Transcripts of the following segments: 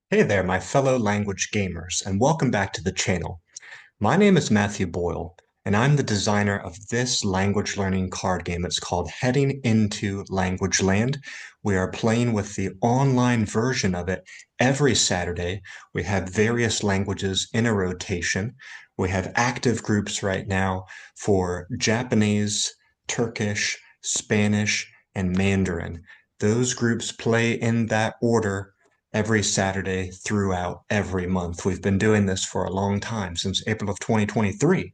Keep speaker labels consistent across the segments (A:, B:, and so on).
A: Hey there, my fellow language gamers, and welcome back to the channel. My name is Matthew Boyle, and I'm the designer of this language learning card game. It's called Heading into Language Land. We are playing with the online version of it every Saturday. We have various languages in a rotation. We have active groups right now for Japanese, Turkish, Spanish, and Mandarin. Those groups play in that order every Saturday throughout every month. We've been doing this for a long time, since April of 2023.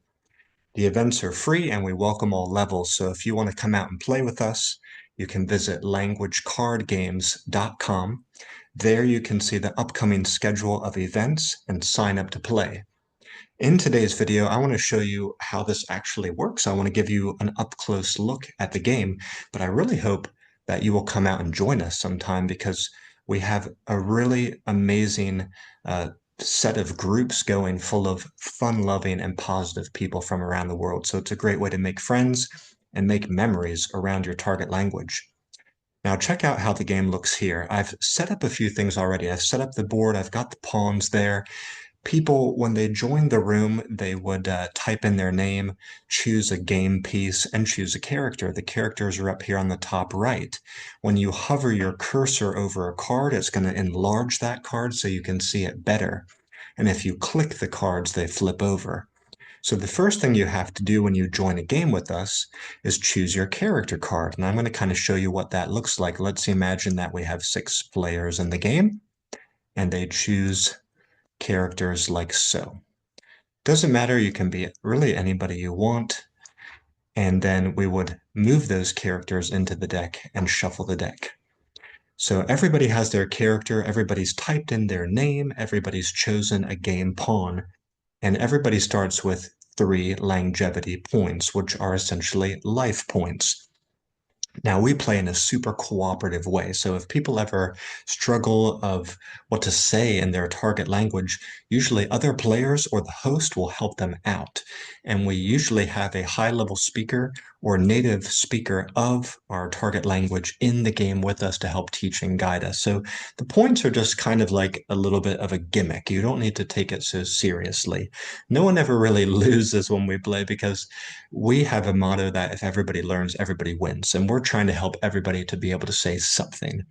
A: The events are free and we welcome all levels, so if you want to come out and play with us, you can visit languagecardgames.com. There you can see the upcoming schedule of events and sign up to play. In today's video, I want to show you how this actually works. I want to give you an up-close look at the game, but I really hope that you will come out and join us sometime because we have a really amazing set of groups going full of fun-loving and positive people from around the world. So it's a great way to make friends and make memories around your target language. Now check out how the game looks here. I've set up a few things already. I've set up the board, I've got the pawns there. People, when they join the room, they would type in their name, choose a game piece, and choose a character. The characters are up here on the top right. When you hover your cursor over a card, it's going to enlarge that card so you can see it better. And if you click the cards, they flip over. So the first thing you have to do when you join a game with us is choose your character card. And I'm going to kind of show you what that looks like. Let's imagine that we have 6 players in the game, and they choose characters like so. Doesn't matter, you can be really anybody you want. And then we would move those characters into the deck and shuffle the deck. So everybody has their character, everybody's typed in their name, everybody's chosen a game pawn, and everybody starts with 3 longevity points, which are essentially life points. Now, we play in a super cooperative way. So if people ever struggle of what to say in their target language, usually other players or the host will help them out. And we usually have a high-level speaker or native speaker of our target language in the game with us to help teach and guide us. So the points are just kind of like a little bit of a gimmick. You don't need to take it so seriously. No one ever really loses when we play because we have a motto that if everybody learns, everybody wins. And we're trying to help everybody to be able to say something.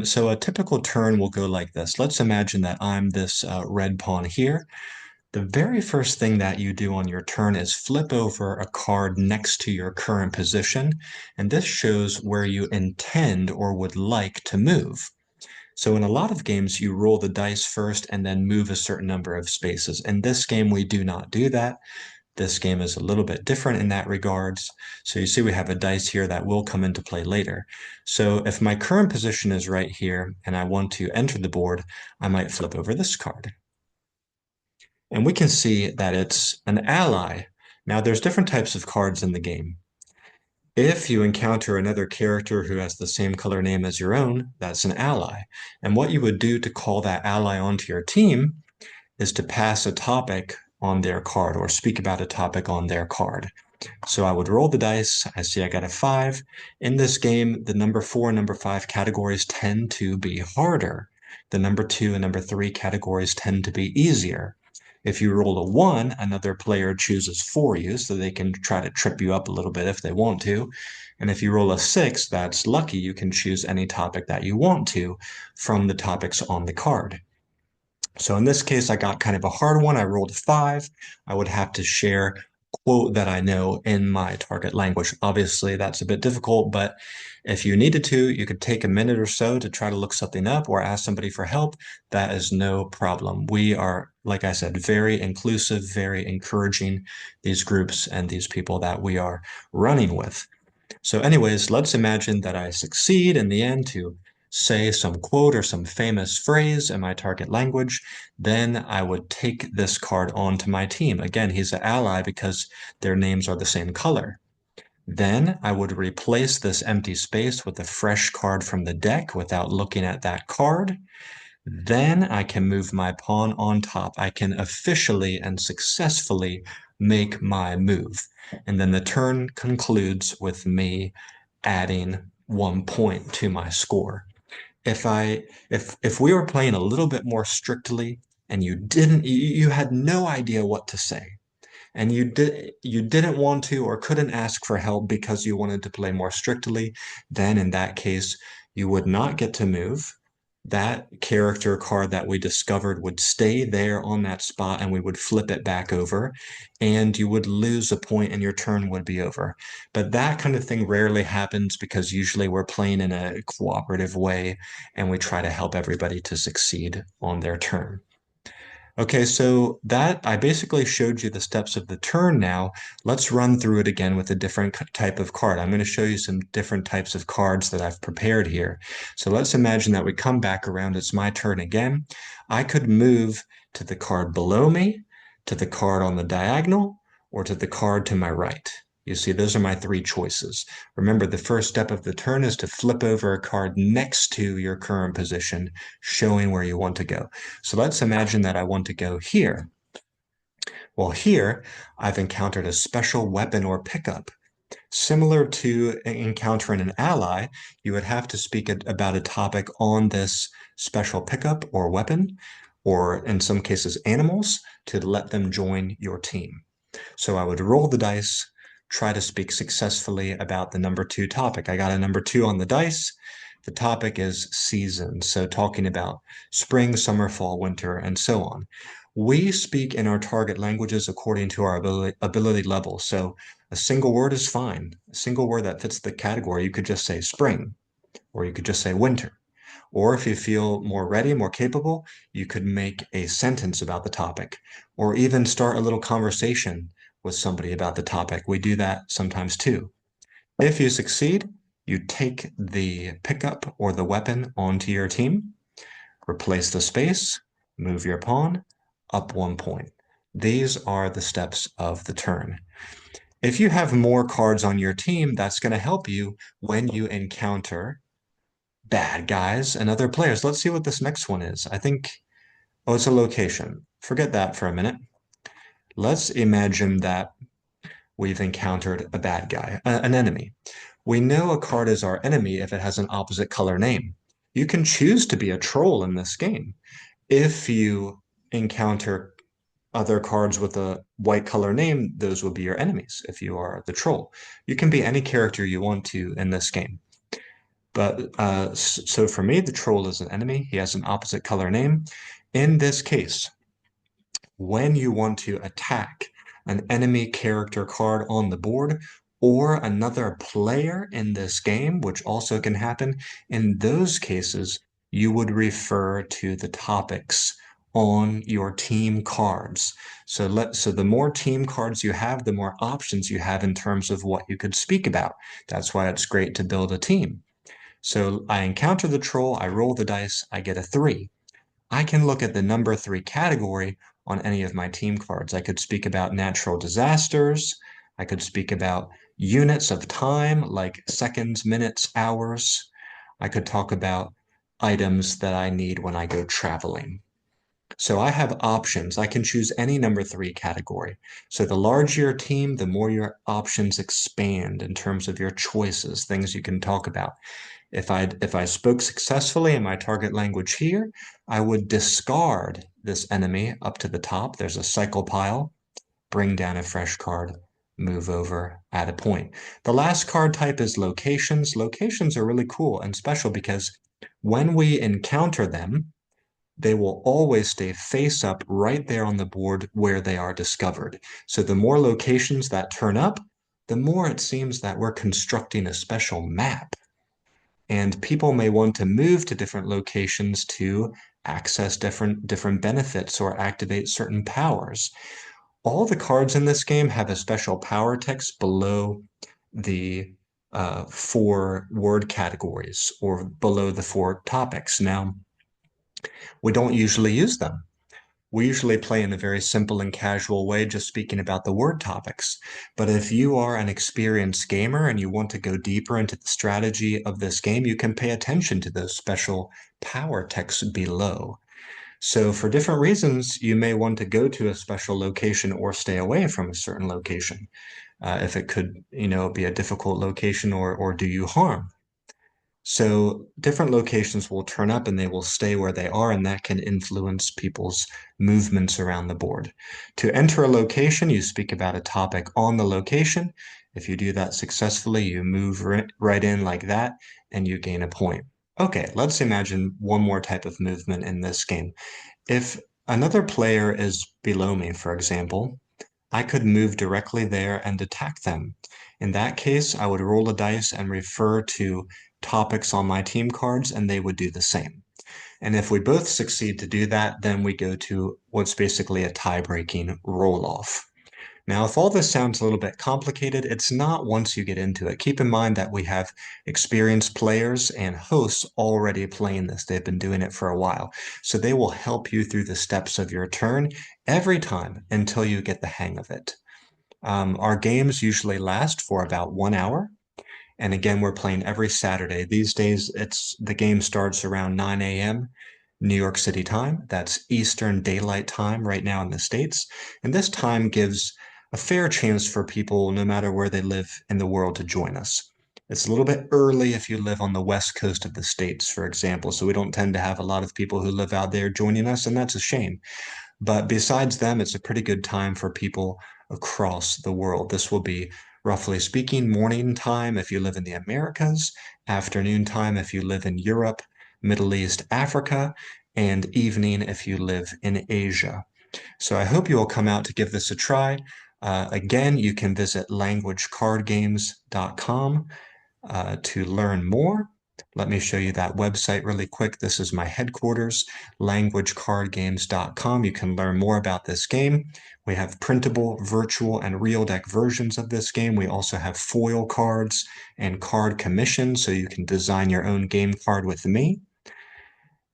A: So a typical turn will go like this. Let's imagine that I'm this red pawn here. The very first thing that you do on your turn is flip over a card next to your current position. And this shows where you intend or would like to move. So in a lot of games, you roll the dice first and then move a certain number of spaces. In this game, we do not do that. This game is a little bit different in that regards. So you see we have a dice here that will come into play later. So if my current position is right here and I want to enter the board, I might flip over this card. And we can see that it's an ally. Now there's different types of cards in the game. If you encounter another character who has the same color name as your own, that's an ally. And what you would do to call that ally onto your team is to pass a topic on their card or speak about a topic on their card. So I would roll the dice. I see I got a 5. In this game, the number 4 and number 5 categories tend to be harder. The number 2 and number 3 categories tend to be easier. If you roll a 1, another player chooses for you, so they can try to trip you up a little bit if they want to. And if you roll a 6, that's lucky. You can choose any topic that you want to from the topics on the card. So in this case, I got kind of a hard one. I rolled a 5. I would have to share a quote that I know in my target language. Obviously, that's a bit difficult, but if you needed to, you could take a minute or so to try to look something up or ask somebody for help. That is no problem. We are, like I said, very inclusive, very encouraging, these groups and these people that we are running with. So anyways, let's imagine that I succeed in the end to say some quote or some famous phrase in my target language. Then I would take this card onto my team. Again, he's an ally because their names are the same color. Then I would replace this empty space with a fresh card from the deck without looking at that card. Then I can move my pawn on top. I can officially and successfully make my move. And then the turn concludes with me adding 1 point to my score. if we were playing a little bit more strictly and you had no idea what to say, and you didn't want to or couldn't ask for help because you wanted to play more strictly, then in that case, you would not get to move. That character card that we discovered would stay there on that spot and we would flip it back over and you would lose a point and your turn would be over. But that kind of thing rarely happens because usually we're playing in a cooperative way and we try to help everybody to succeed on their turn. Okay, so that I basically showed you the steps of the turn now. Let's run through it again with a different type of card. I'm going to show you some different types of cards that I've prepared here. So let's imagine that we come back around. It's my turn again. I could move to the card below me, to the card on the diagonal, or to the card to my right. You see, those are my three choices. Remember, the first step of the turn is to flip over a card next to your current position, showing where you want to go. So let's imagine that I want to go here. Well, here I've encountered a special weapon or pickup. Similar to encountering an ally, you would have to speak about a topic on this special pickup or weapon, or in some cases, animals, to let them join your team. So I would roll the dice, try to speak successfully about the number two topic. I got a number two on the dice. The topic is season, so talking about spring, summer, fall, winter, and so on. We speak in our target languages according to our ability level. So a single word is fine. A single word that fits the category, you could just say spring, or you could just say winter. Or if you feel more ready, more capable, you could make a sentence about the topic, or even start a little conversation with somebody about the topic. We do that sometimes too. If you succeed, you take the pickup or the weapon onto your team, replace the space, move your pawn, up 1 point. These are the steps of the turn. If you have more cards on your team, that's going to help you when you encounter bad guys and other players. Let's see what this next one is. I think, oh, it's a location. Forget that for a minute. Let's imagine that we've encountered a bad guy, an enemy. We know a card is our enemy if it has an opposite color name. You can choose to be a troll in this game. If you encounter other cards with a white color name, those will be your enemies if you are the troll. You can be any character you want to in this game. But so for me, the troll is an enemy. He has an opposite color name. In this case, when you want to attack an enemy character card on the board or another player in this game, which also can happen, in those cases, you would refer to the topics on your team cards. So the more team cards you have, the more options you have in terms of what you could speak about. That's why it's great to build a team. So I encounter the troll, I roll the dice, I get a 3. I can look at the number 3 category on any of my team cards. I could speak about natural disasters. I could speak about units of time like seconds, minutes, hours. I could talk about items that I need when I go traveling. So I have options. I can choose any number 3 category. So the larger your team, the more your options expand in terms of your choices, things you can talk about. If I spoke successfully in my target language here, I would discard this enemy up to the top. There's a cycle pile, bring down a fresh card, move over, add a point. The last card type is locations. Locations are really cool and special because when we encounter them, they will always stay face up right there on the board where they are discovered. So the more locations that turn up, the more it seems that we're constructing a special map. And people may want to move to different locations to access different benefits or activate certain powers. All the cards in this game have a special power text below the 4 word categories or below the 4 topics. Now, we don't usually use them. We usually play in a very simple and casual way, just speaking about the word topics. But if you are an experienced gamer and you want to go deeper into the strategy of this game, you can pay attention to those special power texts below. So for different reasons, you may want to go to a special location or stay away from a certain location, if it could, be a difficult location or do you harm. So different locations will turn up and they will stay where they are, and that can influence people's movements around the board. To enter a location, you speak about a topic on the location. If you do that successfully, you move right in like that, and you gain a point. Okay, let's imagine one more type of movement in this game. If another player is below me, for example, I could move directly there and attack them. In that case, I would roll a dice and refer to topics on my team cards, and they would do the same. And if we both succeed to do that, then we go to what's basically a tie-breaking roll-off. Now, if all this sounds a little bit complicated, it's not once you get into it. Keep in mind that we have experienced players and hosts already playing this. They've been doing it for a while. So they will help you through the steps of your turn every time until you get the hang of it. Our games usually last for about 1 hour. And again, we're playing every Saturday. These days, the game starts around 9 a.m. New York City time. That's Eastern Daylight Time right now in the States. And this time gives a fair chance for people, no matter where they live in the world, to join us. It's a little bit early if you live on the west coast of the States, for example. So we don't tend to have a lot of people who live out there joining us, and that's a shame. But besides them, it's a pretty good time for people across the world. This will be, roughly speaking, morning time if you live in the Americas, afternoon time if you live in Europe, Middle East, Africa, and evening if you live in Asia. So I hope you will come out to give this a try. Again, you can visit languagecardgames.com to learn more. Let me show you that website really quick. This is my headquarters, languagecardgames.com. You can learn more about this game. We have printable, virtual, and real deck versions of this game. We also have foil cards and card commissions, so you can design your own game card with me.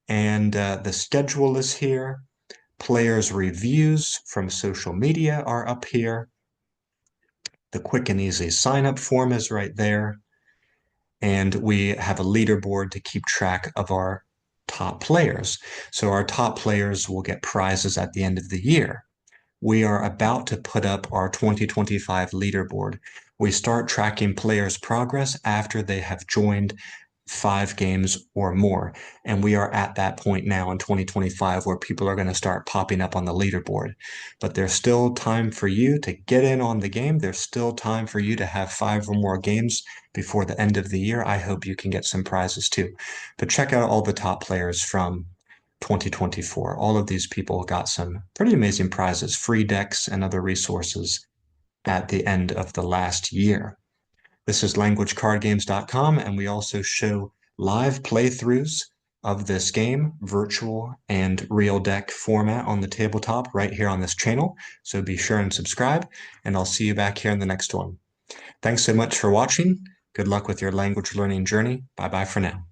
A: And the schedule is here. Players' reviews from social media are up here. The quick and easy sign-up form is right there. And we have a leaderboard to keep track of our top players. So our top players will get prizes at the end of the year. We are about to put up our 2025 leaderboard. We start tracking players' progress after they have joined 5 games or more. And we are at that point now in 2025 where people are going to start popping up on the leaderboard. But there's still time for you to get in on the game. There's still time for you to have 5 or more games before the end of the year. I hope you can get some prizes too. But check out all the top players from 2024. All of these people got some pretty amazing prizes, free decks, and other resources at the end of the last year. This is languagecardgames.com, and we also show live playthroughs of this game, virtual and real deck format on the tabletop right here on this channel. So be sure and subscribe, and I'll see you back here in the next one. Thanks so much for watching. Good luck with your language learning journey. Bye-bye for now.